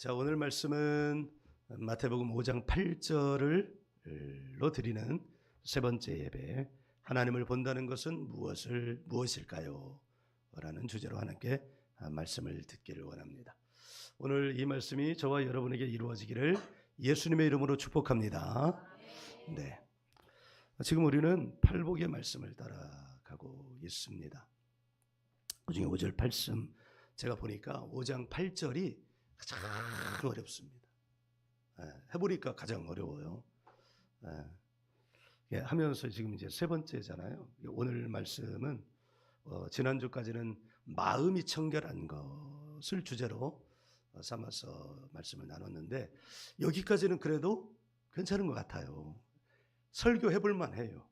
자, 오늘 말씀은 마태복음 5장 8절로 드리는 세 번째 예배, 하나님을 본다는 것은 무엇일까요? 라는 주제로 하나님께 말씀을 듣기를 원합니다. 오늘 이 말씀이 저와 여러분에게 이루어지기를 예수님의 이름으로 축복합니다. 네, 지금 우리는 팔복의 말씀을 따라가고 있습니다. 그중에 5절 8씀 제가 보니까 5장 8절이 가장 어렵습니다. 해보니까 가장 어려워요. 하면서 지금 이제 세 번째잖아요. 오늘 말씀은 지난주까지는 마음이 청결한 것을 주제로 삼아서 말씀을 나눴는데, 여기까지는 그래도 괜찮은 것 같아요. 설교해볼 만해요.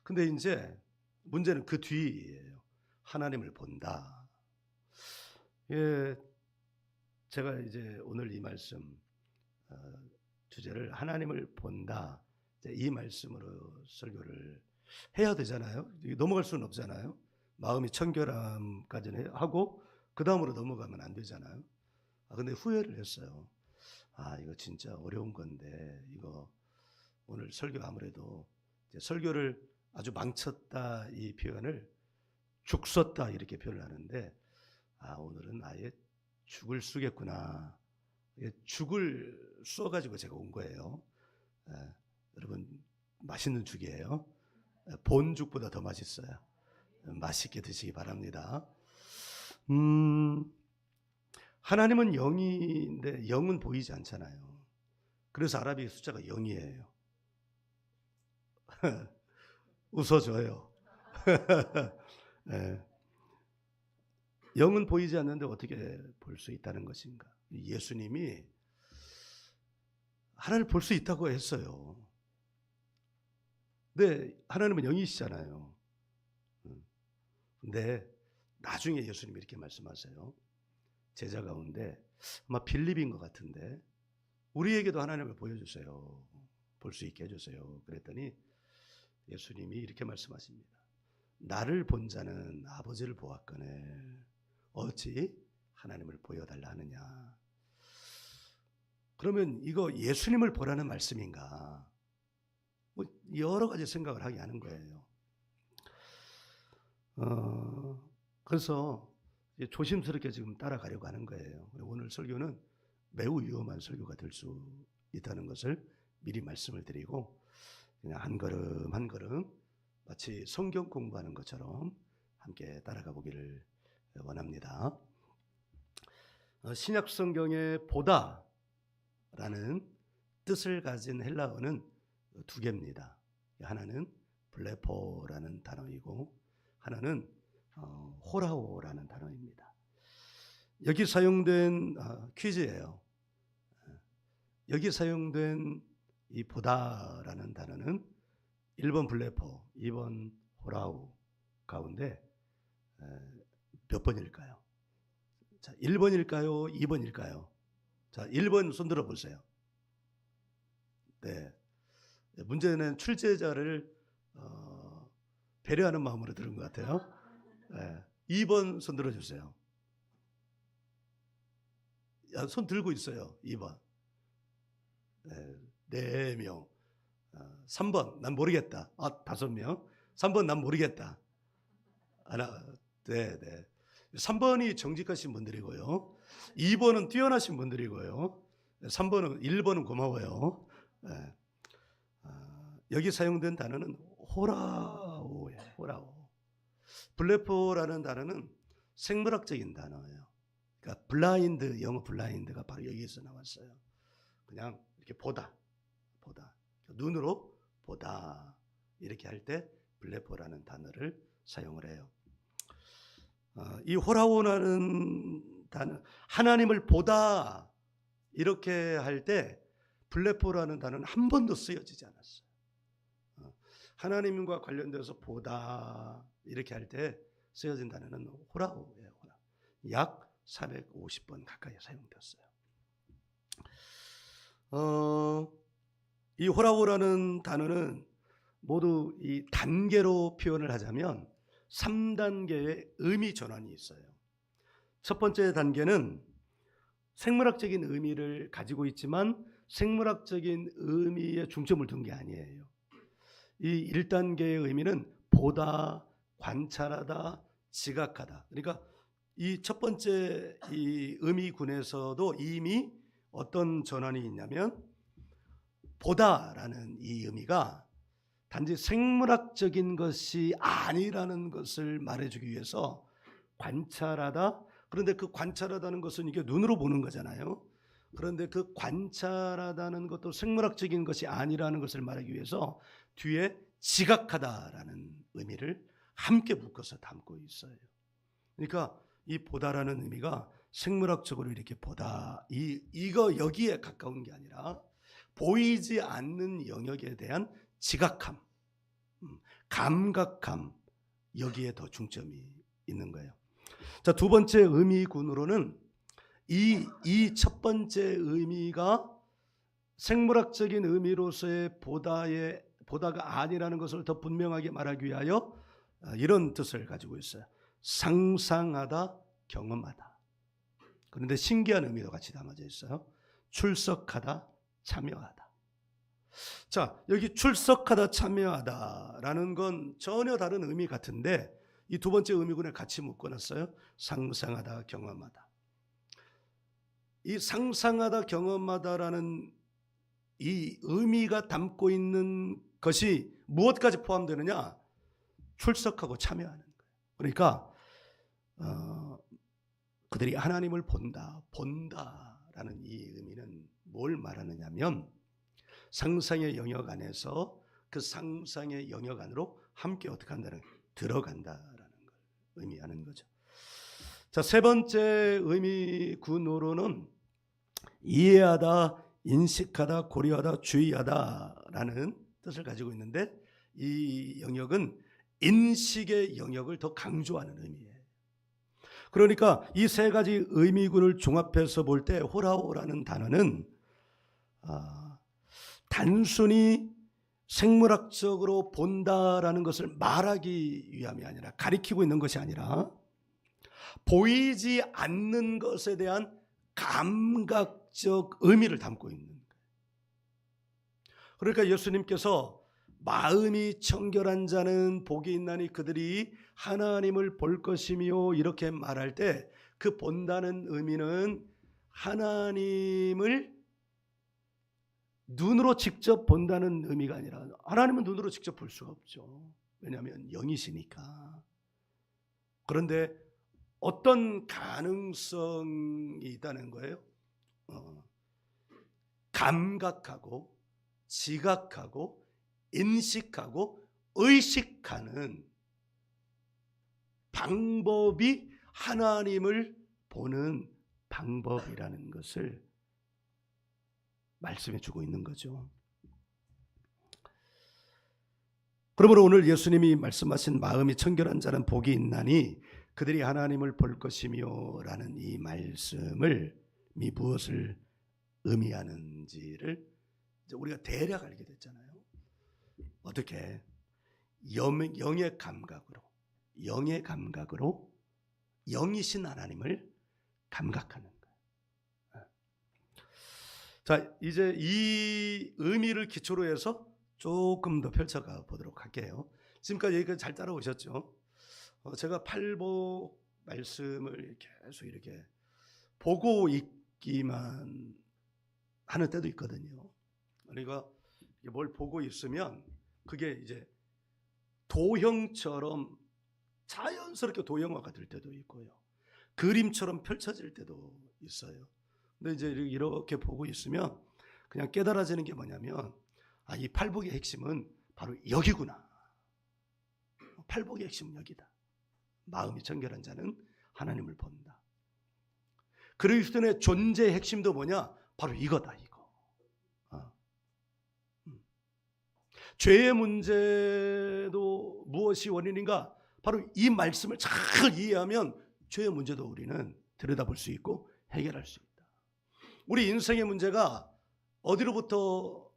근데 이제 문제는 그 뒤이에요. 하나님을 본다. 예, 제가 이제 오늘 이 말씀 주제를 하나님을 본다, 이 말씀으로 설교를 해야 되잖아요. 넘어갈 수는 없잖아요. 마음이 청결함까지는 하고 그 다음으로 넘어가면 안 되잖아요. 근데 후회를 했어요. 이거 진짜 어려운 건데, 이거 오늘 설교 아무래도 이제 설교를 아주 망쳤다 이 표현을 죽썼다 이렇게 표현을 하는데, 오늘은 아예 죽을 쓰겠구나. 죽을 쏘가지고 제가 온 거예요. 여러분, 맛있는 죽이에요. 본 죽보다 더 맛있어요. 맛있게 드시기 바랍니다. 하나님은 영인데 영은 보이지 않잖아요. 그래서 아라비 숫자가 0이에요. 웃어줘요. 네. 영은 보이지 않는데 어떻게 볼 수 있다는 것인가? 예수님이 하나님을 볼 수 있다고 했어요. 근데 하나님은 영이시잖아요. 근데 나중에 예수님이 이렇게 말씀하세요. 제자 가운데 아마 빌립인 것 같은데, 우리에게도 하나님을 보여주세요. 볼 수 있게 해주세요. 그랬더니 예수님이 이렇게 말씀하십니다. 나를 본 자는 아버지를 보았거늘 어찌 하나님을 보여달라 하느냐. 그러면 이거 예수님을 보라는 말씀인가? 여러 가지 생각을 하게 하는 거예요. 그래서 조심스럽게 지금 따라가려고 하는 거예요. 오늘 설교는 매우 위험한 설교가 될 수 있다는 것을 미리 말씀을 드리고, 그냥 한 걸음 한 걸음 마치 성경 공부하는 것처럼 함께 따라가 보기를 원합니다. 신약 성경에 보다라는 뜻을 가진 헬라어는 두 개입니다. 하나는 블레포라는 단어이고 하나는 호라오라는 단어입니다. 여기 사용된 퀴즈예요. 여기 사용된 이 보다라는 단어는 1번 블레포, 2번 호라우 가운데 몇 번일까요? 자, 1번일까요? 2번일까요? 자, 1번 손 들어 보세요. 네. 문제는 출제자를 배려하는 마음으로 들은 것 같아요. 네. 2번 손 들어 주세요. 손 들고 있어요. 2번. 네, 4명. 3번 난 모르겠다. 5명. 3번 난 모르겠다. 하나, 네. 3번이 정직하신 분들이고요. 2번은 뛰어나신 분들이고요. 3번은 1번은 고마워요. 네. 여기 사용된 단어는 호라오예요. 호라오. 블레포라는 단어는 생물학적인 단어예요. 그러니까 블라인드, 영어 블라인드가 바로 여기에서 나왔어요. 그냥 이렇게 보다. 눈으로 보다. 이렇게 할 때 블레포라는 단어를 사용을 해요. 이 호라오라는 단어, 하나님을 보다 이렇게 할 때 블레포라는 단어는 한 번도 쓰여지지 않았어요. 하나님과 관련돼서 보다 이렇게 할 때 쓰여진 단어는 호라오예요. 약 450번 가까이 사용되었어요. 이 호라오라는 단어는 모두 이 단계로 표현을 하자면 3단계의 의미 전환이 있어요. 첫 번째 단계는 생물학적인 의미를 가지고 있지만 생물학적인 의미에 중점을 둔 게 아니에요. 이 1단계의 의미는 보다, 관찰하다, 지각하다. 그러니까 이 첫 번째 이 의미군에서도 이미 어떤 전환이 있냐면 보다라는 이 의미가 단지 생물학적인 것이 아니라는 것을 말해주기 위해서 관찰하다. 그런데 그 관찰하다는 것은 이게 눈으로 보는 거잖아요. 그런데 그 관찰하다는 것도 생물학적인 것이 아니라는 것을 말하기 위해서 뒤에 지각하다라는 의미를 함께 묶어서 담고 있어요. 그러니까 이 보다라는 의미가 생물학적으로 이렇게 보다, 이거 여기에 가까운 게 아니라 보이지 않는 영역에 대한 지각함, 감각함, 여기에 더 중점이 있는 거예요. 자, 두 번째 의미군으로는 이 첫 번째 의미가 생물학적인 의미로서의 보다가 아니라는 것을 더 분명하게 말하기 위하여 이런 뜻을 가지고 있어요. 상상하다, 경험하다. 그런데 신기한 의미도 같이 담아져 있어요. 출석하다, 참여하다. 자, 여기 출석하다, 참여하다라는 건 전혀 다른 의미 같은데 이 두 번째 의미군에 같이 묶어놨어요. 상상하다, 경험하다. 이 상상하다, 경험하다라는 이 의미가 담고 있는 것이 무엇까지 포함되느냐? 출석하고 참여하는 거예요. 그러니까 그들이 하나님을 본다라는 이 의미는 뭘 말하느냐면 상상의 영역 안에서 그 상상의 영역 안으로 함께 어떻게 한다는 들어간다라는 걸 의미하는 거죠. 자, 세 번째 의미군으로는 이해하다, 인식하다, 고려하다, 주의하다라는 뜻을 가지고 있는데 이 영역은 인식의 영역을 더 강조하는 의미예요. 그러니까 이 세 가지 의미군을 종합해서 볼 때 호라호라는 단어는 단순히 생물학적으로 본다라는 것을 말하기 위함이 아니라, 가리키고 있는 것이 아니라 보이지 않는 것에 대한 감각적 의미를 담고 있는 거예요. 그러니까 예수님께서 마음이 청결한 자는 복이 있나니 그들이 하나님을 볼 것이며 이렇게 말할 때 그 본다는 의미는 하나님을 눈으로 직접 본다는 의미가 아니라, 하나님은 눈으로 직접 볼 수가 없죠. 왜냐하면 영이시니까. 그런데 어떤 가능성이 있다는 거예요. 감각하고 지각하고 인식하고 의식하는 방법이 하나님을 보는 방법이라는 것을 말씀해 주고 있는 거죠. 그러므로 오늘 예수님이 말씀하신 마음이 청결한 자는 복이 있나니 그들이 하나님을 볼 것이며 라는 이 말씀을 무엇을 의미하는지를 우리가 대략 알게 됐잖아요. 어떻게? 영의 감각으로 영이신 하나님을 감각하는 거예요. 자, 이제 이 의미를 기초로 해서 조금 더 펼쳐가 보도록 할게요. 지금까지 여기까지 잘 따라오셨죠? 제가 팔복 말씀을 계속 이렇게 보고 있기만 하는 때도 있거든요. 그러니까 뭘 보고 있으면 그게 이제 도형처럼 자연스럽게 도형화가 될 때도 있고요. 그림처럼 펼쳐질 때도 있어요. 근데 이제 이렇게 보고 있으면 그냥 깨달아지는 게 뭐냐면, 이 팔복의 핵심은 바로 여기구나. 팔복의 핵심은 여기다. 마음이 청결한 자는 하나님을 본다. 그리스도의 존재의 핵심도 뭐냐? 바로 이거다, 이거. 죄의 문제도 무엇이 원인인가? 바로 이 말씀을 잘 이해하면 죄의 문제도 우리는 들여다볼 수 있고 해결할 수 있다. 우리 인생의 문제가 어디로부터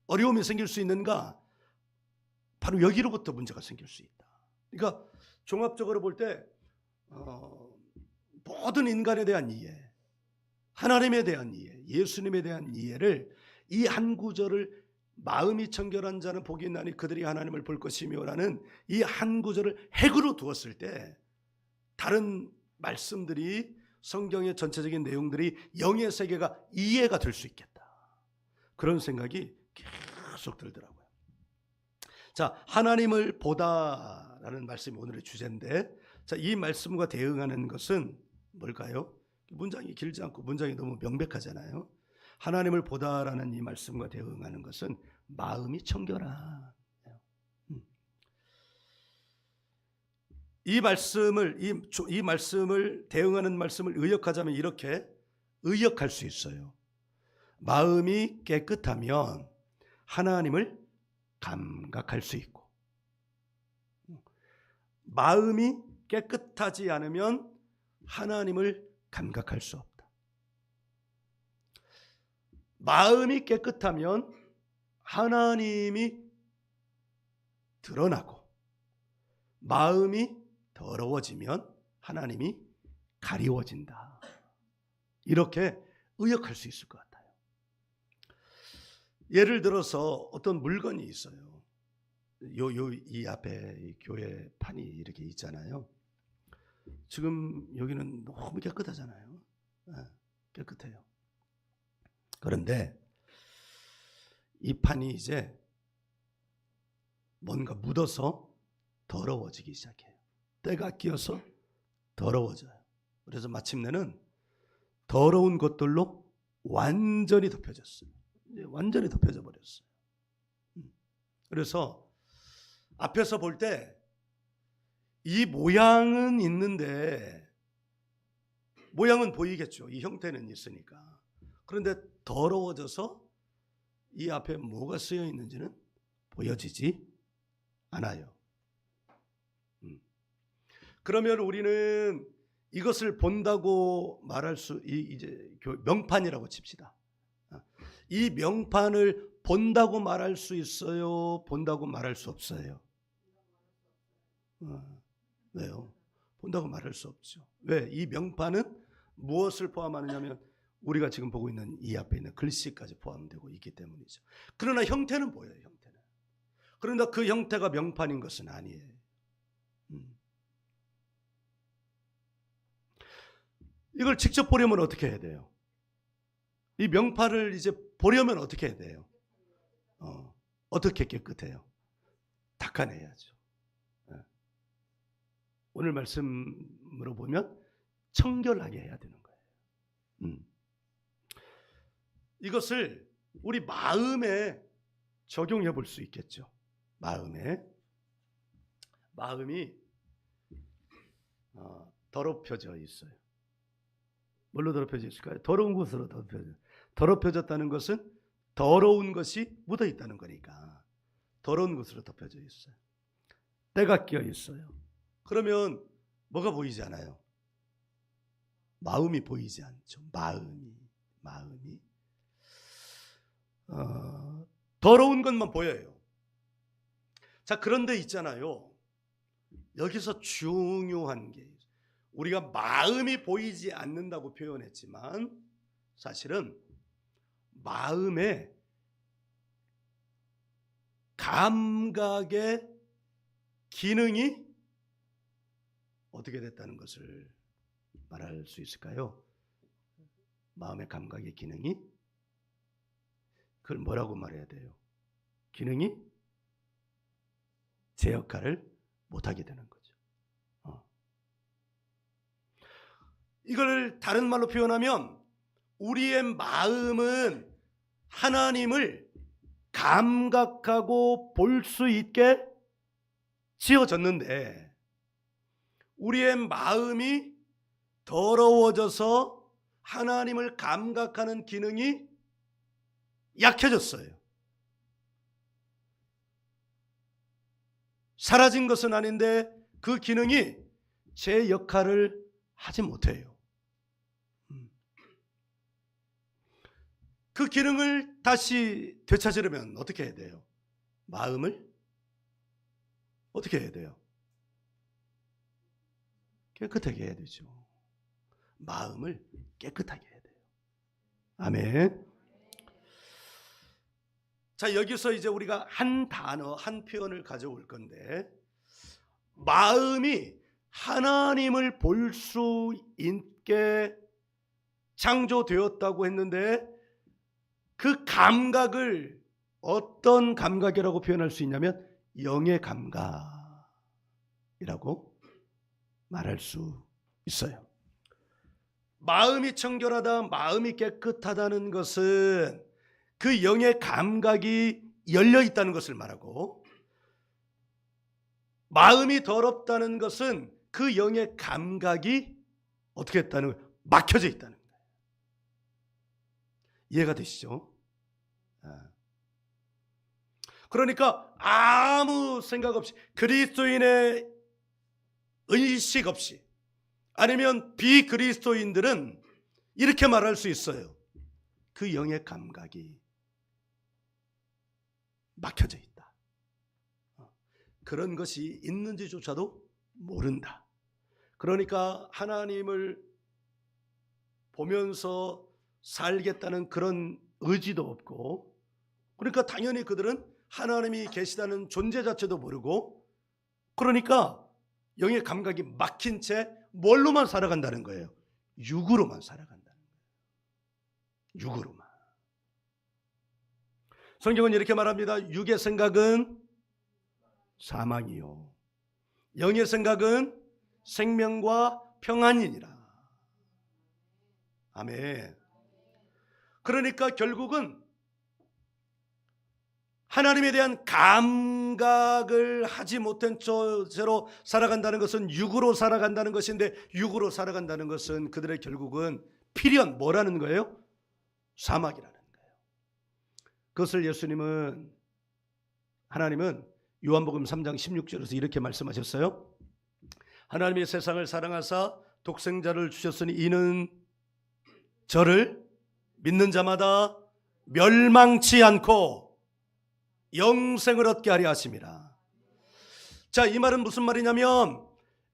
어려움이 생길 수 있는가? 바로 여기로부터 문제가 생길 수 있다. 그러니까 종합적으로 볼 때 모든 인간에 대한 이해, 하나님에 대한 이해, 예수님에 대한 이해를 이 한 구절을 마음이 청결한 자는 복이 있나니 그들이 하나님을 볼 것이며라는 이 한 구절을 핵으로 두었을 때 다른 말씀들이 성경의 전체적인 내용들이 영의 세계가 이해가 될 수 있겠다. 그런 생각이 계속 들더라고요. 자, 하나님을 보다라는 말씀이 오늘의 주제인데, 자, 이 말씀과 대응하는 것은 뭘까요? 문장이 길지 않고 문장이 너무 명백하잖아요. 하나님을 보다라는 이 말씀과 대응하는 것은 마음이 청결한. 이 말씀을 대응하는 말씀을 의역하자면 이렇게 의역할 수 있어요. 마음이 깨끗하면 하나님을 감각할 수 있고, 마음이 깨끗하지 않으면 하나님을 감각할 수 없다. 마음이 깨끗하면 하나님이 드러나고, 마음이 더러워지면 하나님이 가리워진다. 이렇게 의역할 수 있을 것 같아요. 예를 들어서 어떤 물건이 있어요. 이 앞에 교회 판이 이렇게 있잖아요. 지금 여기는 너무 깨끗하잖아요. 깨끗해요. 그런데 이 판이 이제 뭔가 묻어서 더러워지기 시작해요. 때가 끼어서 더러워져요. 그래서 마침내는 더러운 것들로 완전히 덮여졌어요. 완전히 덮여져 버렸어요. 그래서 앞에서 볼 때 이 모양은 있는데, 모양은 보이겠죠. 이 형태는 있으니까. 그런데 더러워져서 이 앞에 뭐가 쓰여 있는지는 보여지지 않아요. 그러면 우리는 이것을 본다고 말할 수, 이제 명판이라고 칩시다. 이 명판을 본다고 말할 수 있어요? 본다고 말할 수 없어요? 왜요? 본다고 말할 수 없죠. 왜? 이 명판은 무엇을 포함하느냐면 우리가 지금 보고 있는 이 앞에 있는 글씨까지 포함되고 있기 때문이죠. 그러나 형태는 보여요. 형태는. 그러나 그 형태가 명판인 것은 아니에요. 이걸 직접 보려면 어떻게 해야 돼요? 이 명판을 이제 보려면 어떻게 해야 돼요? 어떻게 깨끗해요? 닦아내야죠. 오늘 말씀으로 보면 청결하게 해야 되는 거예요. 이것을 우리 마음에 적용해 볼 수 있겠죠. 마음이 더럽혀져 있어요. 뭘로 더럽혀져 있을까요? 더러운 것으로 더럽혀졌다는 것은 더러운 것이 묻어 있다는 거니까 더러운 것으로 덮여져 있어요. 때가 끼어 있어요. 그러면 뭐가 보이지 않아요? 마음이 보이지 않죠. 마음이 더러운 것만 보여요. 자, 그런데 있잖아요. 여기서 중요한 게, 우리가 마음이 보이지 않는다고 표현했지만 사실은 마음의 감각의 기능이 어떻게 됐다는 것을 말할 수 있을까요? 마음의 감각의 기능이, 그걸 뭐라고 말해야 돼요? 기능이 제 역할을 못하게 되는 거죠. 이걸 다른 말로 표현하면 우리의 마음은 하나님을 감각하고 볼 수 있게 지어졌는데, 우리의 마음이 더러워져서 하나님을 감각하는 기능이 약해졌어요. 사라진 것은 아닌데 그 기능이 제 역할을 하지 못해요. 그 기능을 다시 되찾으려면 어떻게 해야 돼요? 마음을 어떻게 해야 돼요? 깨끗하게 해야 되죠. 마음을 깨끗하게 해야 돼요. 아멘. 자, 여기서 이제 우리가 한 단어, 한 표현을 가져올 건데, 마음이 하나님을 볼 수 있게 창조되었다고 했는데, 그 감각을 어떤 감각이라고 표현할 수 있냐면 영의 감각이라고 말할 수 있어요. 마음이 청결하다, 마음이 깨끗하다는 것은 그 영의 감각이 열려 있다는 것을 말하고, 마음이 더럽다는 것은 그 영의 감각이 어떻게 했다는 거예요? 막혀져 있다는 거예요. 이해가 되시죠? 그러니까 아무 생각 없이, 그리스도인의 의식 없이, 아니면 비그리스도인들은 이렇게 말할 수 있어요. 그 영의 감각이 막혀져 있다. 그런 것이 있는지조차도 모른다. 그러니까 하나님을 보면서 살겠다는 그런 의지도 없고, 그러니까 당연히 그들은 하나님이 계시다는 존재 자체도 모르고, 그러니까 영의 감각이 막힌 채 뭘로만 살아간다는 거예요? 육으로만 살아간다는 거예요. 육으로만. 성경은 이렇게 말합니다. 육의 생각은 사망이요, 영의 생각은 생명과 평안이니라. 아멘. 그러니까 결국은 하나님에 대한 감각을 하지 못한 채로 살아간다는 것은 육으로 살아간다는 것인데, 육으로 살아간다는 것은 그들의 결국은 필연 뭐라는 거예요? 사막이라는 거예요. 그것을 하나님은 요한복음 3장 16절에서 이렇게 말씀하셨어요. 하나님이 세상을 사랑하사 독생자를 주셨으니 이는 저를 믿는 자마다 멸망치 않고 영생을 얻게 하려 하심이라. 자, 이 말은 무슨 말이냐면,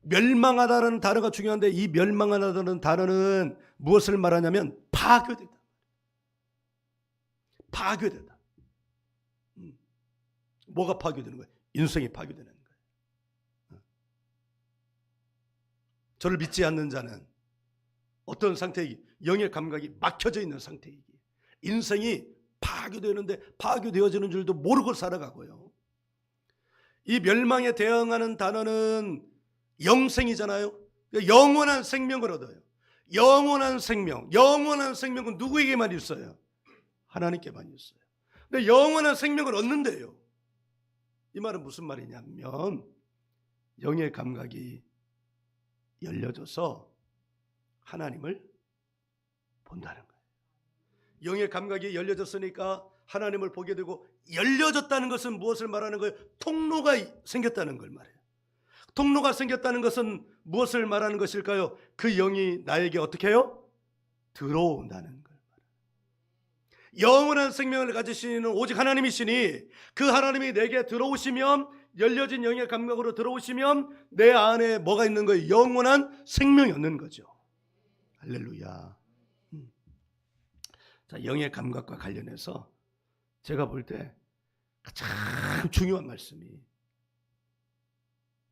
멸망하다라는 단어가 중요한데, 이 멸망하다라는 단어는 무엇을 말하냐면 파괴되다. 파괴되다. 뭐가 파괴되는 거예요? 인생이 파괴되는 거예요. 저를 믿지 않는 자는 어떤 상태이기? 영의 감각이 막혀져 있는 상태이기. 인생이 파괴되는데 파괴되어지는 줄도 모르고 살아가고요. 이 멸망에 대응하는 단어는 영생이잖아요. 영원한 생명을 얻어요. 영원한 생명. 영원한 생명은 누구에게만 있어요? 하나님께만 있어요. 근데 영원한 생명을 얻는데요. 이 말은 무슨 말이냐면, 영의 감각이 열려져서 하나님을 본다는 거예요. 영의 감각이 열려졌으니까 하나님을 보게 되고, 열려졌다는 것은 무엇을 말하는 거예요? 통로가 생겼다는 걸 말해요. 통로가 생겼다는 것은 무엇을 말하는 것일까요? 그 영이 나에게 어떻게 해요? 들어온다는 걸 말해요. 영원한 생명을 가지시는 오직 하나님이시니, 그 하나님이 내게 들어오시면, 열려진 영의 감각으로 들어오시면 내 안에 뭐가 있는 거예요? 영원한 생명이 없는 거죠. 할렐루야. 자, 영의 감각과 관련해서 제가 볼 때 가장 중요한 말씀이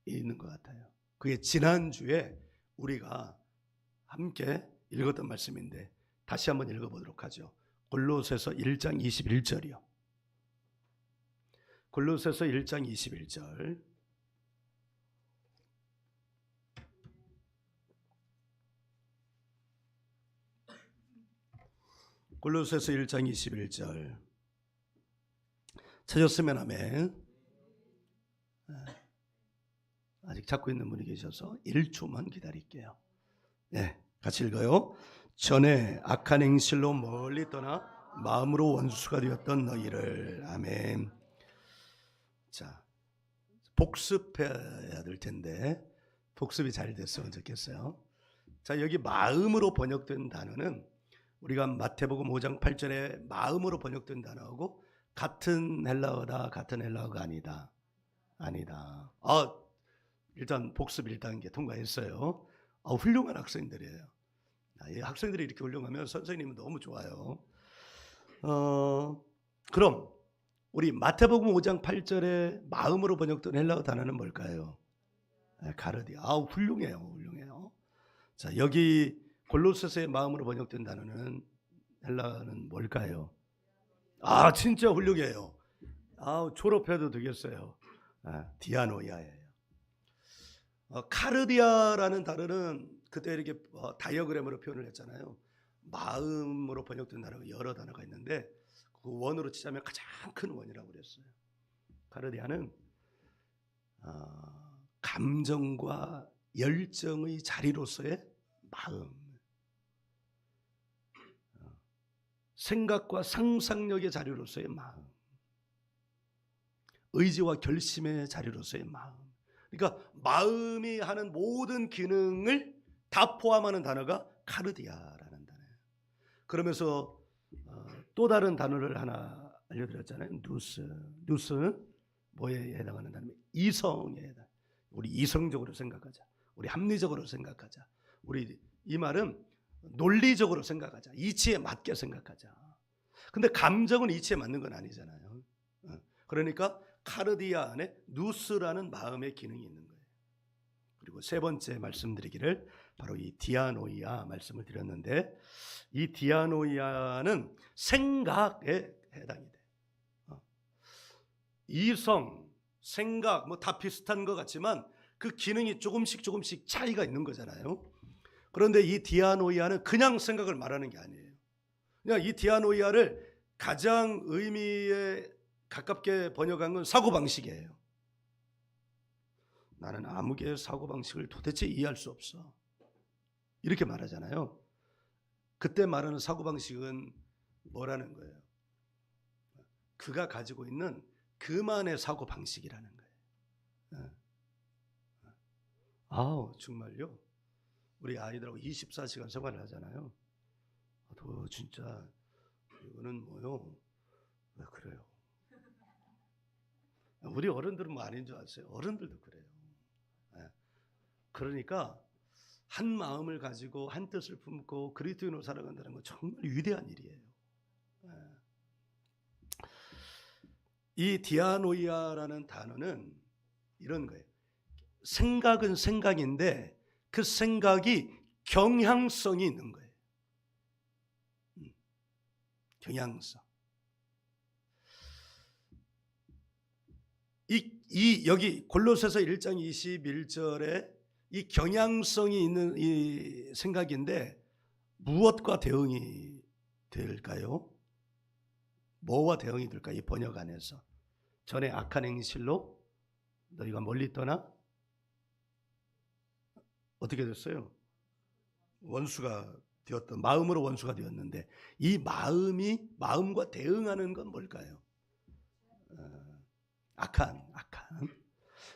있는 것 같아요. 그게 지난주에 우리가 함께 읽었던 말씀인데, 다시 한번 읽어보도록 하죠. 골로새서 1장 21절이요. 골로새서 1장 21절. 골로새서 1장 21절 찾았으면 아멘. 아직 찾고 있는 분이 계셔서 1초만 기다릴게요. 네, 같이 읽어요. 전에 악한 행실로 멀리 떠나 마음으로 원수가 되었던 너희를. 아멘. 자, 복습해야 될 텐데 복습이 잘 됐으면 좋겠어요. 자, 여기 마음으로 번역된 단어는 우리가 마태복음 5장 8절에 마음으로 번역된 단어하고 같은 헬라어다, 같은 헬라어가 아니다. 일단 복습 1단계 통과했어요. 훌륭한 학생들이에요. 이 학생들이 이렇게 훌륭하면 선생님은 너무 좋아요. 그럼 우리 마태복음 5장 8절에 마음으로 번역된 헬라어 단어는 뭘까요? 가르디아. 훌륭해요. 훌륭해요. 자, 여기 골로새서의 마음으로 번역된 단어는 헬라어는 뭘까요? 진짜 훌륭해요. 졸업해도 되겠어요. 디아노이아예요. 카르디아라는 단어는 그때 이렇게 다이어그램으로 표현을 했잖아요. 마음으로 번역된 단어가 여러 단어가 있는데 그 원으로 치자면 가장 큰 원이라고 그랬어요. 카르디아는 감정과 열정의 자리로서의 마음, 생각과 상상력의 자리로서의 마음, 의지와 결심의 자리로서의 마음. 그러니까 마음이 하는 모든 기능을 다 포함하는 단어가 카르디아라는 단어예요. 그러면서 또 다른 단어를 하나 알려드렸잖아요. 누스는 뭐에 해당하는 단어입니까? 이성에 해당. 우리 이성적으로 생각하자. 우리 합리적으로 생각하자. 우리 이 말은 논리적으로 생각하자. 이치에 맞게 생각하자. 근데 감정은 이치에 맞는 건 아니잖아요. 그러니까 카르디아 안에 누스라는 마음의 기능이 있는 거예요. 그리고 세 번째 말씀드리기를 바로 이 디아노이아 말씀을 드렸는데, 이 디아노이아는 생각에 해당이 돼요. 이성, 생각 뭐 다 비슷한 것 같지만 그 기능이 조금씩 차이가 있는 거잖아요. 그런데 이 디아노이아는 그냥 생각을 말하는 게 아니에요. 그냥 이 디아노이아를 가장 의미에 가깝게 번역한 건 사고방식이에요. 나는 아무개의 사고방식을 도대체 이해할 수 없어. 이렇게 말하잖아요. 그때 말하는 사고방식은 뭐라는 거예요? 그가 가지고 있는 그만의 사고방식이라는 거예요. 정말요? 우리 아이들하고 24시간 생활을 하잖아요. 진짜 이거는 뭐요? 왜 그래요? 우리 어른들은 뭐 아닌 줄 아세요? 어른들도 그래요. 그러니까 한 마음을 가지고 한 뜻을 품고 그리스도인으로 살아간다는 건 정말 위대한 일이에요. 이 디아노이아라는 단어는 이런 거예요. 생각은 생각인데 그 생각이 경향성이 있는 거예요. 경향성. 여기 골로새서 1장 21절에 이 경향성이 있는 이 생각인데 무엇과 대응이 될까요? 뭐와 대응이 될까? 이 번역 안에서 전에 악한 행실로 너희가 멀리 떠나 어떻게 됐어요? 원수가 되었던, 마음으로 원수가 되었는데 이 마음과 대응하는 건 뭘까요? 악한.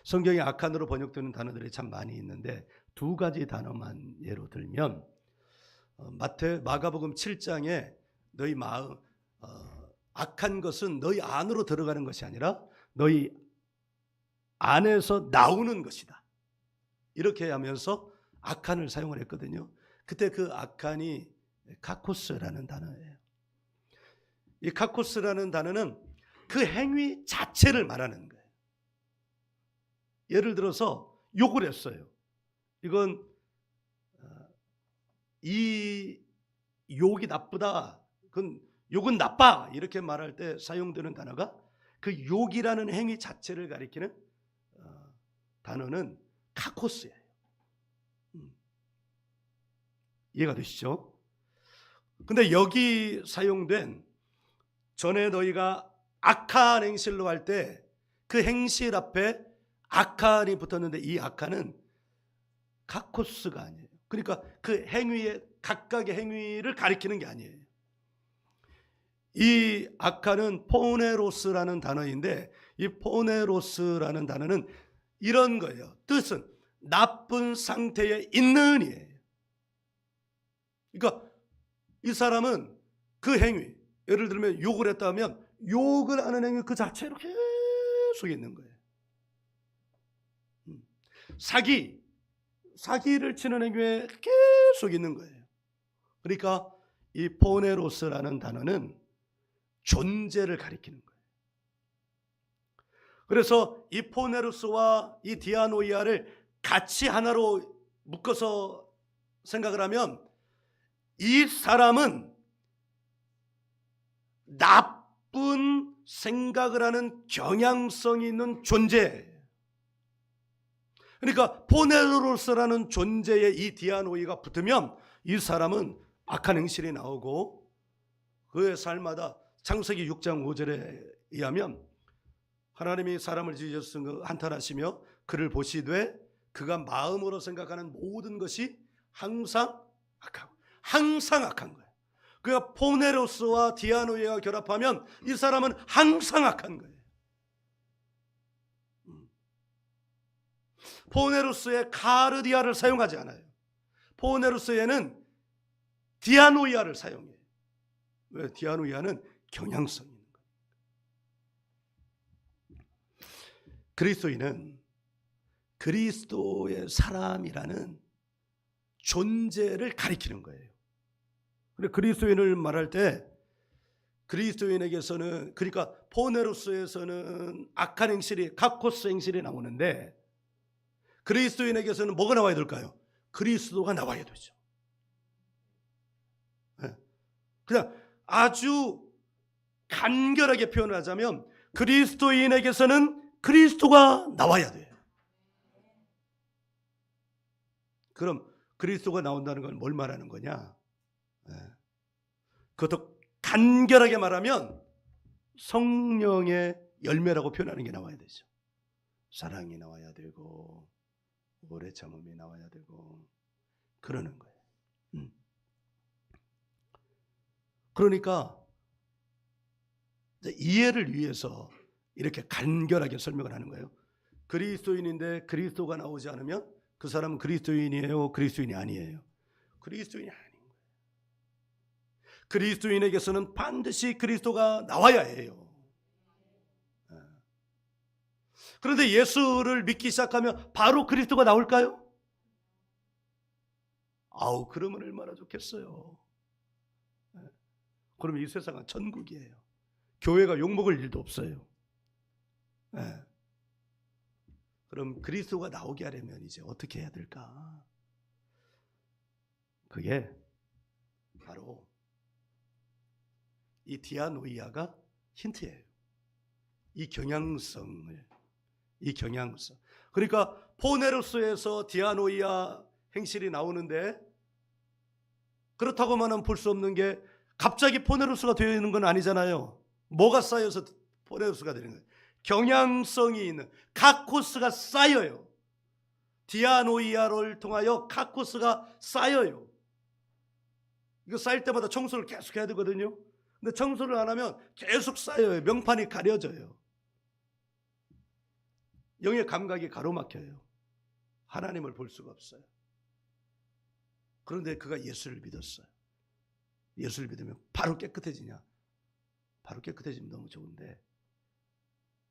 성경에 악한으로 번역되는 단어들이 참 많이 있는데 두 가지 단어만 예로 들면 마가복음 7장에 너희 마음 악한 것은 너희 안으로 들어가는 것이 아니라 너희 안에서 나오는 것이다. 이렇게 하면서 악한을 사용을 했거든요. 그때 그 악한이 카코스라는 단어예요. 이 카코스라는 단어는 그 행위 자체를 말하는 거예요. 예를 들어서 욕을 했어요. 이건 이 욕이 나쁘다. 그건 욕은 나빠. 이렇게 말할 때 사용되는 단어가 그 욕이라는 행위 자체를 가리키는 단어는 카코스예요. 이해가 되시죠? 근데 여기 사용된 전에 너희가 악한 행실로 할 때 그 행실 앞에 악한이 붙었는데 이 악한은 카코스가 아니에요. 그러니까 그 행위의 각각의 행위를 가리키는 게 아니에요. 이 악한은 포네로스라는 단어인데 이 포네로스라는 단어는 이런 거예요. 뜻은 나쁜 상태에 있는 이에요. 그러니까 이 사람은 그 행위, 예를 들면 욕을 했다면 욕을 하는 행위 그 자체로 계속 있는 거예요. 사기를 치는 행위에 계속 있는 거예요. 그러니까 이 포네로스라는 단어는 존재를 가리키는 거예요. 그래서 이 포네로스와 이 디아노이아를 같이 하나로 묶어서 생각을 하면 이 사람은 나쁜 생각을 하는 경향성이 있는 존재예요. 그러니까 포네로스라는 존재에 이 디아노이가 붙으면 이 사람은 악한 행실이 나오고 그의 삶마다 창세기 6장 5절에 의하면 하나님이 사람을 지으셨으니 한탄하시며 그를 보시되 그가 마음으로 생각하는 모든 것이 항상 악한 거예요. 그러니까 포네로스와 디아노이가 결합하면 이 사람은 항상 악한 거예요. 포네로스의 카르디아를 사용하지 않아요. 포네로스에는 디아노이아를 사용해요. 왜? 디아노이아는 경향성이 있는 거예요. 그리스도인은 그리스도의 사람이라는 존재를 가리키는 거예요. 그리스도인을 말할 때 그리스도인에게서는, 그러니까 포네로스에서는 악한 행실이, 카코스 행실이 나오는데 그리스도인에게서는 뭐가 나와야 될까요? 그리스도가 나와야 되죠. 그냥 아주 간결하게 표현을 하자면 그리스도인에게서는 그리스도가 나와야 돼요. 그럼 그리스도가 나온다는 건 뭘 말하는 거냐? 그것도 간결하게 말하면 성령의 열매라고 표현하는 게 나와야 되죠. 사랑이 나와야 되고 오래 참음이 나와야 되고 그러는 거예요. 그러니까 이해를 위해서 이렇게 간결하게 설명을 하는 거예요. 그리스도인인데 그리스도가 나오지 않으면 그 사람은 그리스도인이에요, 그리스도인이 아니에요? 그리스도인이 아닌 거예요. 그리스도인에게서는 반드시 그리스도가 나와야 해요. 그런데 예수를 믿기 시작하면 바로 그리스도가 나올까요? 그러면 얼마나 좋겠어요. 그러면 이 세상은 천국이에요. 교회가 욕먹을 일도 없어요. 그럼 그리스도가 나오게 하려면 이제 어떻게 해야 될까? 그게 바로 이 디아노이아가 힌트예요. 이 경향성. 그러니까 포네로스에서 디아노이아 행실이 나오는데 그렇다고만은 볼 수 없는 게 갑자기 포네로스가 되어 있는 건 아니잖아요. 뭐가 쌓여서 포네로스가 되는 거예요? 경향성이 있는 카코스가 쌓여요. 디아노이아를 통하여 카코스가 쌓여요. 이거 쌓일 때마다 청소를 계속 해야 되거든요. 근데 청소를 안 하면 계속 쌓여요. 명판이 가려져요. 영의 감각이 가로막혀요. 하나님을 볼 수가 없어요. 그런데 그가 예수를 믿었어요. 예수를 믿으면 바로 깨끗해지냐? 바로 깨끗해지면 너무 좋은데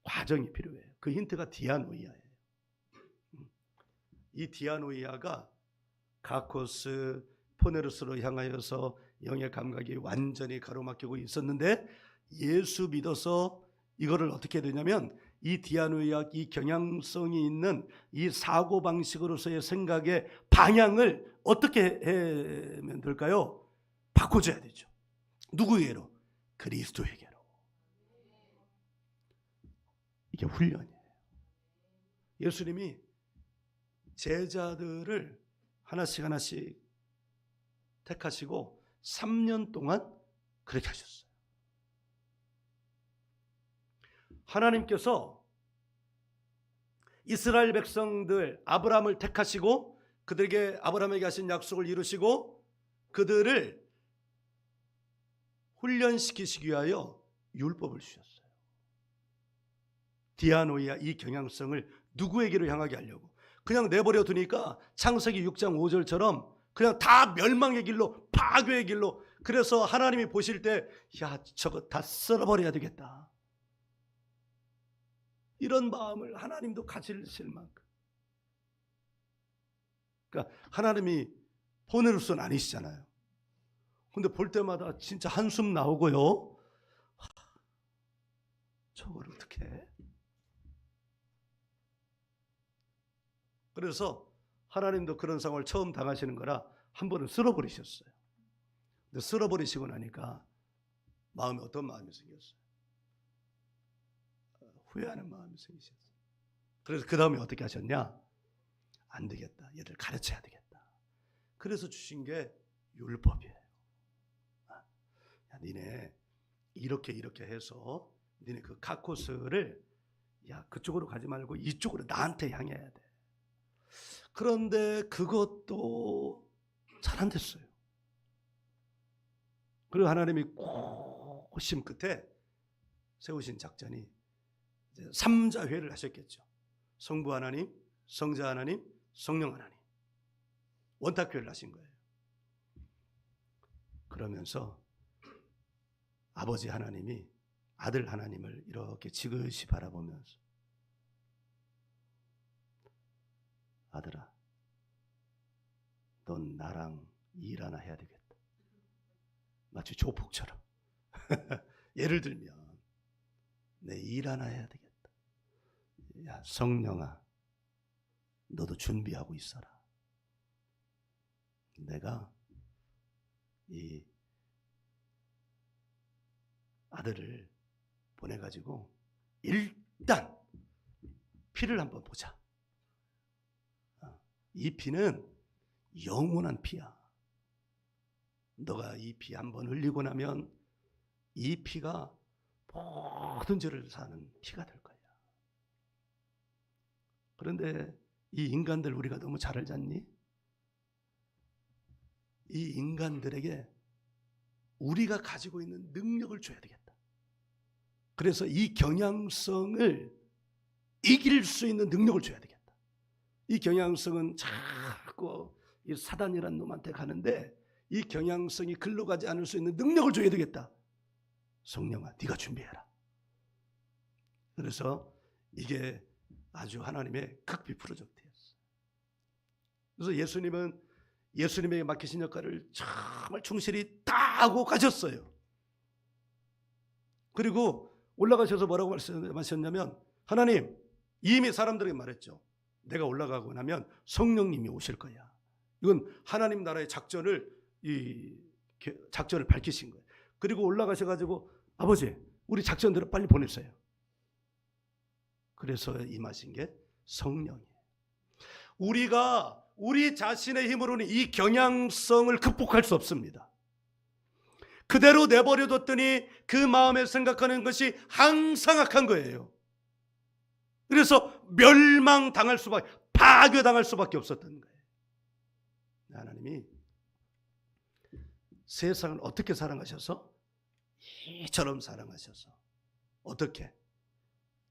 과정이 필요해요. 그 힌트가 디아노이아예요. 이 디아노이아가 카코스, 포네로스로 향하여서 영의 감각이 완전히 가로막히고 있었는데 예수 믿어서 이거를 어떻게 해야 되냐면 이 디아노이아, 이 경향성이 있는 이 사고방식으로서의 생각의 방향을 어떻게 하면 될까요? 바꿔줘야 되죠. 누구에게로? 그리스도에게로. 이게 훈련이에요. 예수님이 제자들을 하나씩 택하시고 3년 동안 그렇게 하셨어요. 하나님께서 이스라엘 백성들 아브라함을 택하시고 그들에게 아브라함에게 하신 약속을 이루시고 그들을 훈련시키시기 위하여 율법을 주셨어요. 디아노이아 이 경향성을 누구에게로 향하게 하려고. 그냥 내버려 두니까 창세기 6장 5절처럼 그냥 다 멸망의 길로, 파괴의 길로. 그래서 하나님이 보실 때 저거 다 썰어버려야 되겠다, 이런 마음을 하나님도 가지실 만큼. 그러니까 하나님이 포네로스는 아니시잖아요. 근데 볼 때마다 진짜 한숨 나오고요. 저걸 어떻게 해? 그래서 하나님도 그런 상황을 처음 당하시는 거라 한 번은 쓸어버리셨어요. 근데 쓸어버리시고 나니까 마음에 어떤 마음이 생겼어요? 후회하는 마음이 생기셨어요. 그래서 그 다음에 어떻게 하셨냐? 안 되겠다. 얘를 가르쳐야 되겠다. 그래서 주신 게 율법이에요. 야, 니네 이렇게 해서 니네 그 카코스를 야 그쪽으로 가지 말고 이쪽으로 나한테 향해야 돼. 그런데 그것도 잘 안 됐어요. 그리고 하나님이 고심 끝에 세우신 작전이 이제 삼자회를 하셨겠죠. 성부 하나님, 성자 하나님, 성령 하나님. 원탁회를 하신 거예요. 그러면서 아버지 하나님이 아들 하나님을 이렇게 지그시 바라보면서 아들아, 넌 나랑 일 하나 해야 되겠다. 마치 조폭처럼. 예를 들면 내 일 하나 해야 되겠다. 야, 성령아, 너도 준비하고 있어라. 내가 이 아들을 보내가지고 일단 피를 한번 보자. 이 피는 영원한 피야. 너가 이 피 한번 흘리고 나면 이 피가 모든 죄를 사는 피가 될 거야. 그런데 이 인간들 우리가 너무 잘 알잖니? 이 인간들에게 우리가 가지고 있는 능력을 줘야 되겠다. 그래서 이 경향성을 이길 수 있는 능력을 줘야 되겠다. 이 경향성은 자꾸 이 사단이라는 놈한테 가는데 이 경향성이 글로 가지 않을 수 있는 능력을 줘야 되겠다. 성령아, 네가 준비해라. 그래서 이게 아주 하나님의 극비 프로젝트였어요. 그래서 예수님은 예수님에게 맡기신 역할을 정말 충실히 다 하고 가셨어요. 그리고 올라가셔서 뭐라고 말씀하셨냐면 하나님 이미 사람들에게 말했죠. 내가 올라가고 나면 성령님이 오실 거야. 이건 하나님 나라의 작전을 밝히신 거예요. 그리고 올라가셔가지고 아버지 우리 작전대로 빨리 보내세요. 그래서 임하신 게 성령이에요. 우리가 우리 자신의 힘으로는 이 경향성을 극복할 수 없습니다. 그대로 내버려뒀더니 그 마음에 생각하는 것이 항상 악한 거예요. 그래서 멸망당할 수밖에, 파괴당할 수밖에 없었던 거예요. 하나님이 세상을 어떻게 사랑하셔서? 이처럼 사랑하셔서. 어떻게?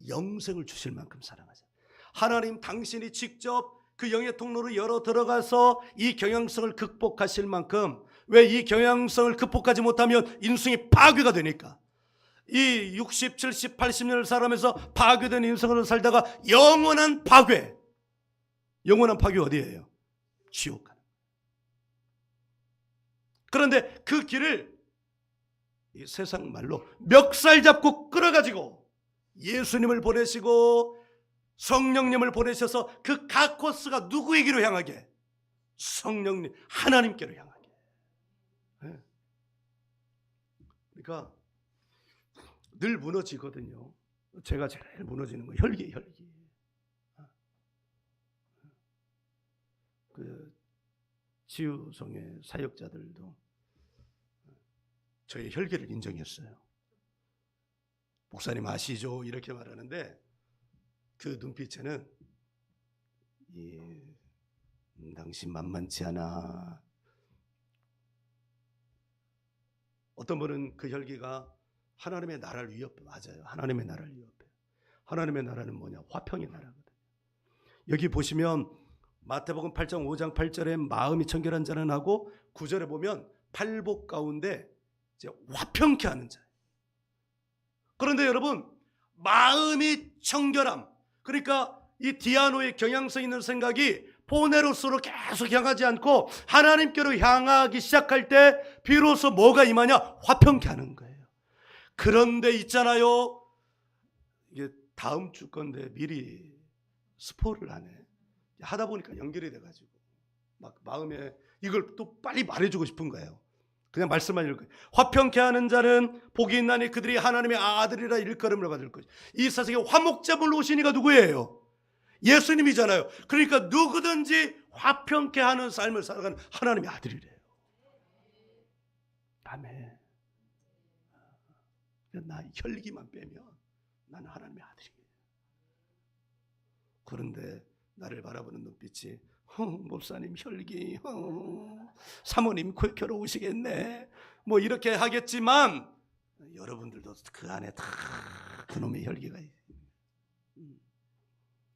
영생을 주실 만큼 사랑하셨어요. 하나님 당신이 직접 그 영의 통로를 열어 들어가서 이 경향성을 극복하실 만큼, 왜 이 경향성을 극복하지 못하면 인생이 파괴가 되니까. 이 60, 70, 80년을 살아면서 파괴된 인생으로 살다가 영원한 파괴 어디예요? 지옥 가는. 그런데 그 길을 이 세상 말로 멱살 잡고 끌어가지고 예수님을 보내시고 성령님을 보내셔서 그 각 코스가 누구에게로 향하게? 성령님, 하나님께로 향하게. 그러니까 늘 무너지거든요. 제가 제일 무너지는 거 혈기. 그 치유성의 사역자들도 저의 혈기를 인정했어요. 목사님 아시죠? 이렇게 말하는데 그 눈빛에는 당신 만만치 않아. 어떤 분은 그 혈기가 하나님의 나라를 위협해. 맞아요. 하나님의 나라를 위협해. 하나님의 나라는 뭐냐? 화평의 나라거든요. 여기 보시면 마태복음 8장 5장 8절에 마음이 청결한 자는 하고 9절에 보면 팔복 가운데 이제 화평케 하는 자. 그런데 여러분 마음이 청결함, 그러니까 이 디아노의 경향성 있는 생각이 포네로스로 계속 향하지 않고 하나님께로 향하기 시작할 때 비로소 뭐가 임하냐? 화평케 하는 거예요. 그런데 있잖아요, 이게 다음 주 건데 미리 스포를 하네. 하다 보니까 연결이 돼가지고 막 마음에 이걸 또 빨리 말해주고 싶은 거예요. 그냥 말씀만 읽을 거예요. 화평케 하는 자는 복이 있나니 그들이 하나님의 아들이라 일컬음을 받을 것이다. 이 세상에 화목제물로 오신 이가 누구예요? 예수님이잖아요. 그러니까 누구든지 화평케 하는 삶을 살아가는 하나님의 아들이래요. 아멘. 나 혈기만 빼면 나는 하나님의 아들이에요. 그런데 나를 바라보는 눈빛이 목사님 혈기, 사모님 괴로우시겠네, 뭐 이렇게 하겠지만 여러분들도 그 안에 다 그놈의 혈기가 있어요.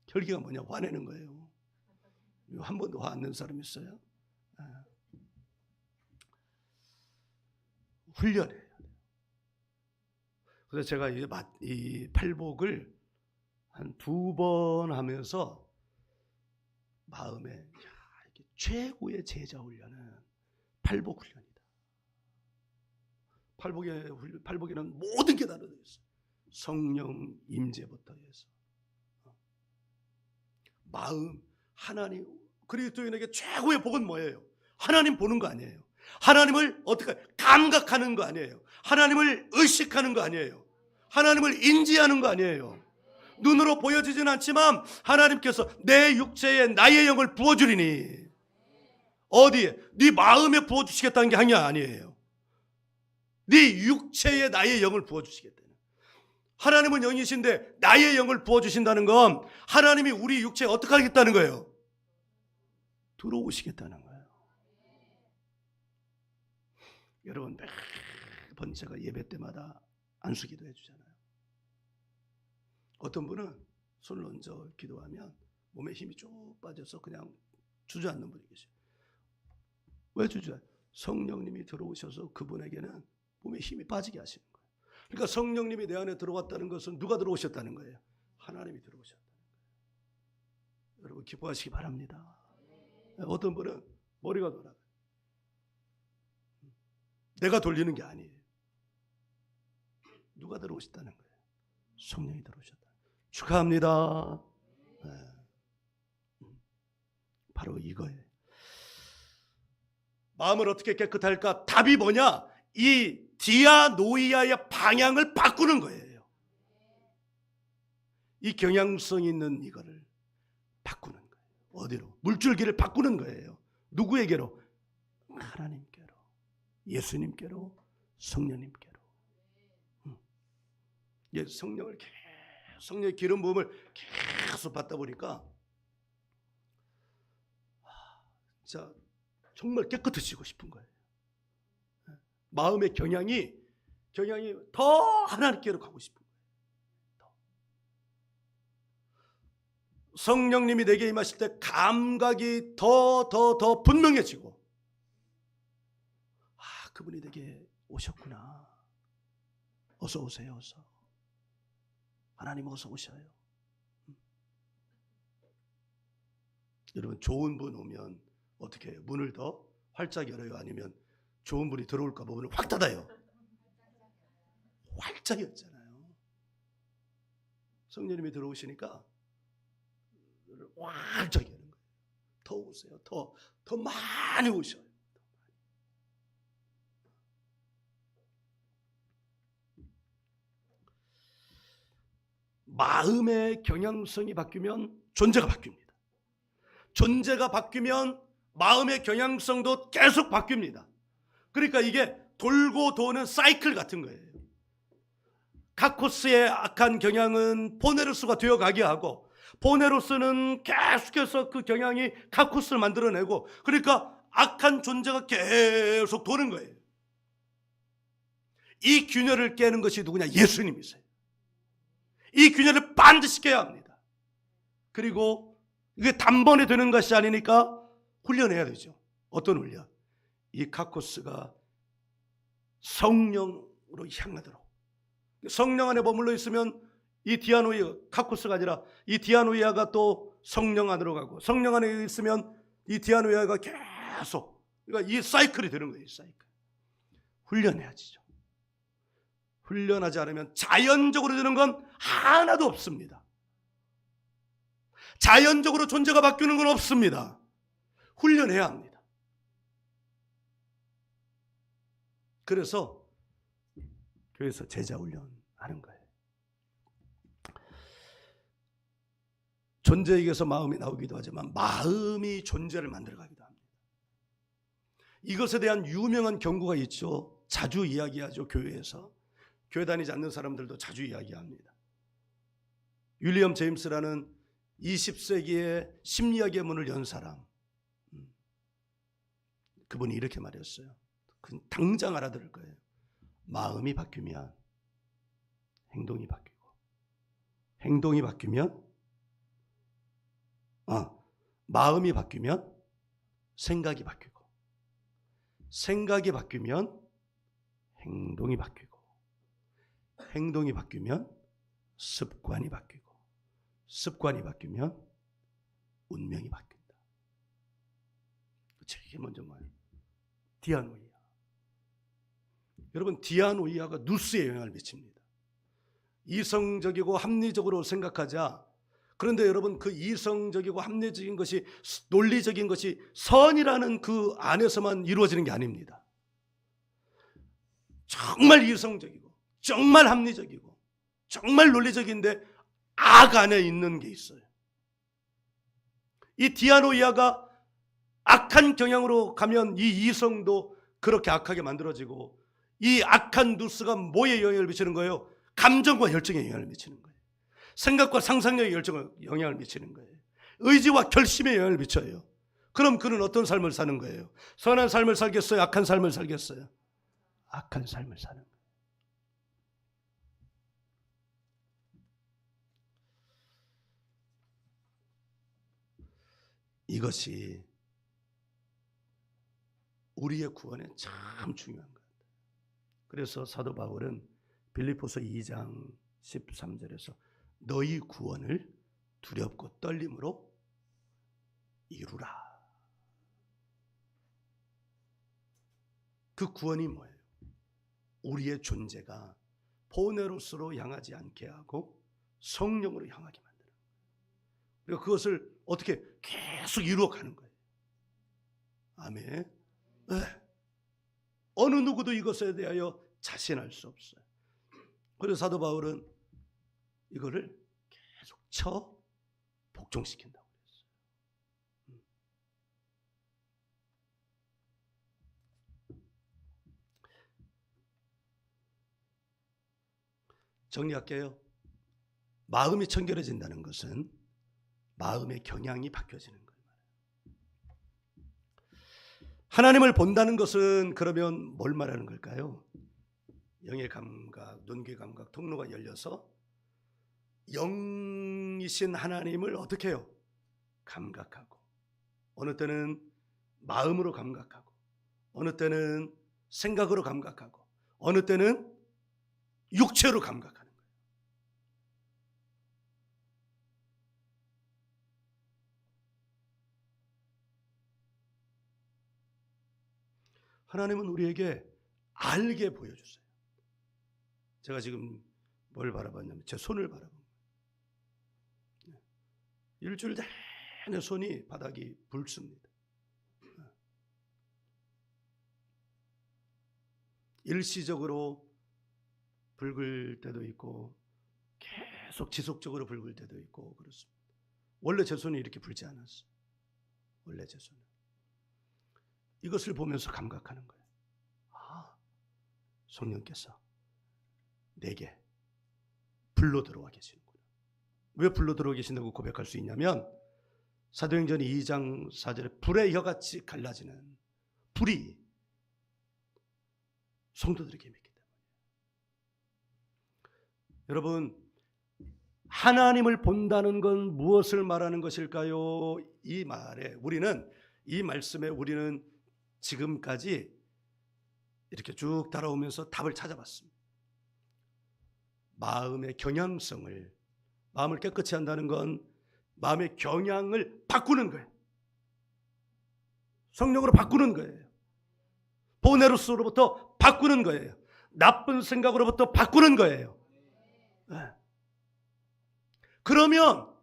혈기가 뭐냐? 화내는 거예요. 한 번도 화 안 낸 사람 있어요? 훈련해야 돼요. 그래서 제가 이 팔복을 한 2번 하면서 마음에 이게 최고의 제자 훈련은 팔복 훈련이다. 팔복에는 모든 게 다 들어 있어요. 성령 임재부터 해서 마음, 하나님, 그리스도인에게 최고의 복은 뭐예요? 하나님 보는 거 아니에요. 하나님을 어떻게 감각하는 거 아니에요. 하나님을 의식하는 거 아니에요. 하나님을 인지하는 거 아니에요. 눈으로 보여지진 않지만 하나님께서 내 육체에 나의 영을 부어주리니, 어디에? 네 마음에 부어주시겠다는 게 아니에요. 네 육체에 나의 영을 부어주시겠다는. 하나님은 영이신데 나의 영을 부어주신다는 건 하나님이 우리 육체에 어떻게 하겠다는 거예요? 들어오시겠다는 거예요. 여러분, 매번 제가 예배 때마다 안수기도 해주잖아요. 어떤 분은 손을 얹어 기도하면 몸에 힘이 쭉 빠져서 그냥 주저앉는 분이 계세요. 왜 주저앉아요? 성령님이 들어오셔서 그분에게는 몸에 힘이 빠지게 하시는 거예요. 그러니까 성령님이 내 안에 들어왔다는 것은 누가 들어오셨다는 거예요? 하나님이 들어오셨다는 거예요. 여러분 기뻐하시기 바랍니다. 어떤 분은 머리가 돌아가요. 내가 돌리는 게 아니에요. 누가 들어오셨다는 거예요? 성령이 들어오셨다. 축하합니다. 바로 이거예요. 마음을 어떻게 깨끗할까? 답이 뭐냐? 이 디아노이아의 방향을 바꾸는 거예요. 이 경향성 있는 이거를 바꾸는 거예요. 어디로? 물줄기를 바꾸는 거예요. 누구에게로? 하나님께로, 예수님께로, 성령님께로. 성령의 기름 부음을 계속 받다 보니까 진짜 정말 깨끗해지고 싶은 거예요. 마음의 경향이 더 하나님께로 가고 싶은 거예요. 성령님이 내게 임하실 때 감각이 더 분명해지고, 그분이 내게 오셨구나. 어서 오세요. 어서. 하나님 어서 오셔요. 여러분 좋은 분 오면 어떻게 해요? 문을 더 활짝 열어요? 아니면 좋은 분이 들어올까 봐 문을 확 닫아요? 활짝 열잖아요. 성령님이 들어오시니까 활짝 여는 거예요. 더 오세요. 더 많이 오셔요. 마음의 경향성이 바뀌면 존재가 바뀝니다. 존재가 바뀌면 마음의 경향성도 계속 바뀝니다. 그러니까 이게 돌고 도는 사이클 같은 거예요. 카코스의 악한 경향은 포네로스가 되어가게 하고, 포네로스는 계속해서 그 경향이 카코스를 만들어내고, 그러니까 악한 존재가 계속 도는 거예요. 이 균열을 깨는 것이 누구냐? 예수님이세요. 이 균열을 반드시 깨야 합니다. 그리고 이게 단번에 되는 것이 아니니까 훈련해야 되죠. 어떤 훈련? 이 카코스가 성령으로 향하도록. 성령 안에 머물러 있으면 이 디아노이아, 카코스가 아니라 이 디아노이아가 또 성령 안으로 가고, 성령 안에 있으면 이 디아노이아가 계속, 그러니까 이 사이클이 되는 거예요. 이 사이클. 훈련해야지죠. 훈련하지 않으면 자연적으로 되는 건 하나도 없습니다. 자연적으로 존재가 바뀌는 건 없습니다. 훈련해야 합니다. 그래서 교회에서 제자 훈련하는 거예요. 존재에게서 마음이 나오기도 하지만 마음이 존재를 만들어가기도 합니다. 이것에 대한 유명한 경고가 있죠. 자주 이야기하죠. 교회에서. 교회 다니지 않는 사람들도 자주 이야기합니다. 윌리엄 제임스라는 20세기의 심리학의 문을 연 사람, 그분이 이렇게 말했어요. 당장 알아들을 거예요. 마음이 바뀌면 행동이 바뀌고, 행동이 바뀌면 마음이 바뀌면 생각이 바뀌고, 생각이 바뀌면 행동이 바뀌고, 행동이 바뀌면 습관이 바뀌고, 습관이 바뀌면 운명이 바뀐다. 이게 먼저 뭐예요? 디아노이아. 여러분, 디아노이아가 누스에 영향을 미칩니다. 이성적이고 합리적으로 생각하자. 그런데 여러분, 그 이성적이고 합리적인 것이, 논리적인 것이 선이라는 그 안에서만 이루어지는 게 아닙니다. 정말 이성적이고 정말 합리적이고 정말 논리적인데 악 안에 있는 게 있어요. 이 디아노이아가 악한 경향으로 가면 이 이성도 그렇게 악하게 만들어지고, 이 악한 누스가 뭐에 영향을 미치는 거예요? 감정과 열정에 영향을 미치는 거예요. 생각과 상상력에 영향을 미치는 거예요. 의지와 결심에 영향을 미쳐요. 그럼 그는 어떤 삶을 사는 거예요? 선한 삶을 살겠어요? 악한 삶을 살겠어요? 악한 삶을 사는 거예요. 이것이 우리의 구원에 참 중요한 거예요. 그래서 사도 바울은 빌립보서 2장 13절에서 너희 구원을 두렵고 떨림으로 이루라. 그 구원이 뭐예요? 우리의 존재가 포네로스로 향하지 않게 하고 성령으로 향하게 만드는 거예요. 그리고 그것을 어떻게 계속 이루어가는 거예요. 아멘. 네. 어느 누구도 이것에 대하여 자신할 수 없어요. 그래서 사도 바울은 이거를 계속 쳐 복종시킨다고 그랬어요. 정리할게요. 마음이 청결해진다는 것은 마음의 경향이 바뀌어지는 거예요. 하나님을 본다는 것은 그러면 뭘 말하는 걸까요? 영의 감각, 눈귀 감각, 통로가 열려서 영이신 하나님을 어떻게 해요? 감각하고, 어느 때는 마음으로 감각하고, 어느 때는 생각으로 감각하고, 어느 때는 육체로 감각하는 거예요. 하나님은 우리에게 알게 보여주세요. 제가 지금 뭘 바라봤냐면 제 손을 바라본 거예요. 일주일 내내 손이 바닥이 붉습니다. 일시적으로 붉을 때도 있고 계속 지속적으로 붉을 때도 있고 그렇습니다. 원래 제 손이 이렇게 붉지 않았어요. 원래 제 손은. 이것을 보면서 감각하는 거예요. 아, 성령께서 내게 불러 들어와 계시는구나. 왜 불러 들어와 계신다고 고백할 수 있냐면 사도행전 2장 4절에 불의 혀같이 갈라지는 불이 성도들에게 있기 때문에. 여러분, 하나님을 본다는 건 무엇을 말하는 것일까요? 이 말에 우리는, 이 말씀에 우리는 지금까지 이렇게 쭉 따라오면서 답을 찾아봤습니다. 마음의 경향성을, 마음을 깨끗이 한다는 건 마음의 경향을 바꾸는 거예요. 성령으로 바꾸는 거예요. 보네로스로부터 바꾸는 거예요. 나쁜 생각으로부터 바꾸는 거예요. 네. 그러면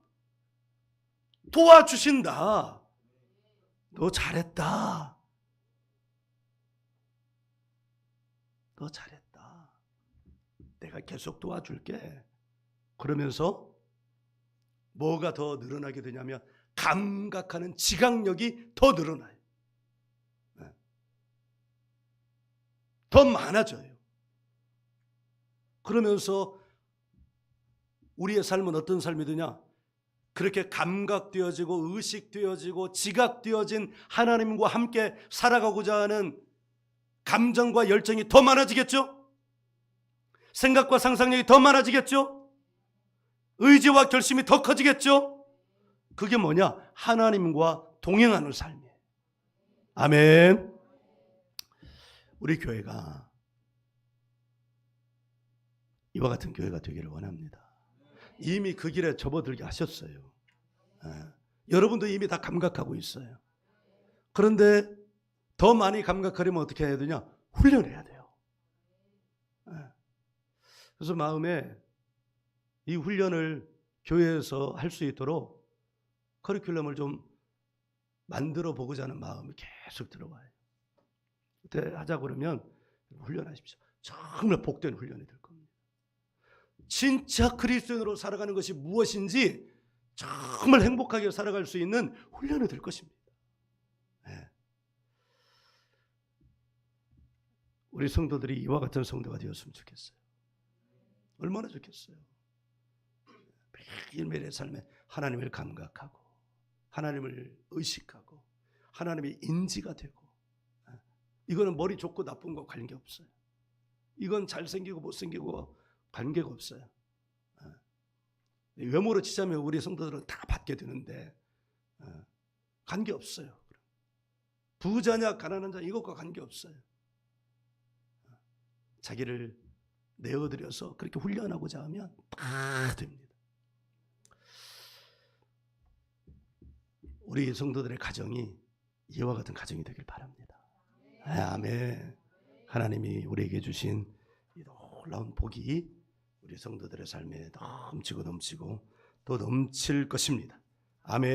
도와주신다. 너 잘했다. 너 잘했다. 내가 계속 도와줄게. 그러면서 뭐가 더 늘어나게 되냐면 감각하는 지각력이 더 늘어나요. 더 많아져요. 그러면서 우리의 삶은 어떤 삶이 되냐? 그렇게 감각되어지고 의식되어지고 지각되어진 하나님과 함께 살아가고자 하는 감정과 열정이 더 많아지겠죠? 생각과 상상력이 더 많아지겠죠? 의지와 결심이 더 커지겠죠? 그게 뭐냐? 하나님과 동행하는 삶이에요. 아멘. 우리 교회가 이와 같은 교회가 되기를 원합니다. 이미 그 길에 접어들게 하셨어요. 여러분도 이미 다 감각하고 있어요. 그런데 더 많이 감각하려면 어떻게 해야 되냐? 훈련해야 돼요. 그래서 마음에 이 훈련을 교회에서 할 수 있도록 커리큘럼을 좀 만들어 보고자 하는 마음이 계속 들어와요. 그때 하자 그러면 훈련하십시오. 정말 복된 훈련이 될 겁니다. 진짜 그리스도인으로 살아가는 것이 무엇인지 정말 행복하게 살아갈 수 있는 훈련이 될 것입니다. 네. 우리 성도들이 이와 같은 성도가 되었으면 좋겠어요. 얼마나 좋겠어요. 매일매일의 삶에 하나님을 감각하고 하나님을 의식하고 하나님의 인지가 되고, 이거는 머리 좋고 나쁜 거 관계없어요. 이건 잘생기고 못생기고 관계가 없어요. 외모로 치자면 우리 성도들은 다 받게 되는데 관계없어요. 부자냐 가난한 자 이것과 관계없어요. 자기를 내어드려서 그렇게 훈련하고자 하면 다 됩니다. 우리 성도들의 가정이 이와 같은 가정이 되길 바랍니다. 아멘. 하나님이 우리에게 주신 이 놀라운 복이 우리 성도들의 삶에 넘치고 또 넘칠 것입니다. 아멘.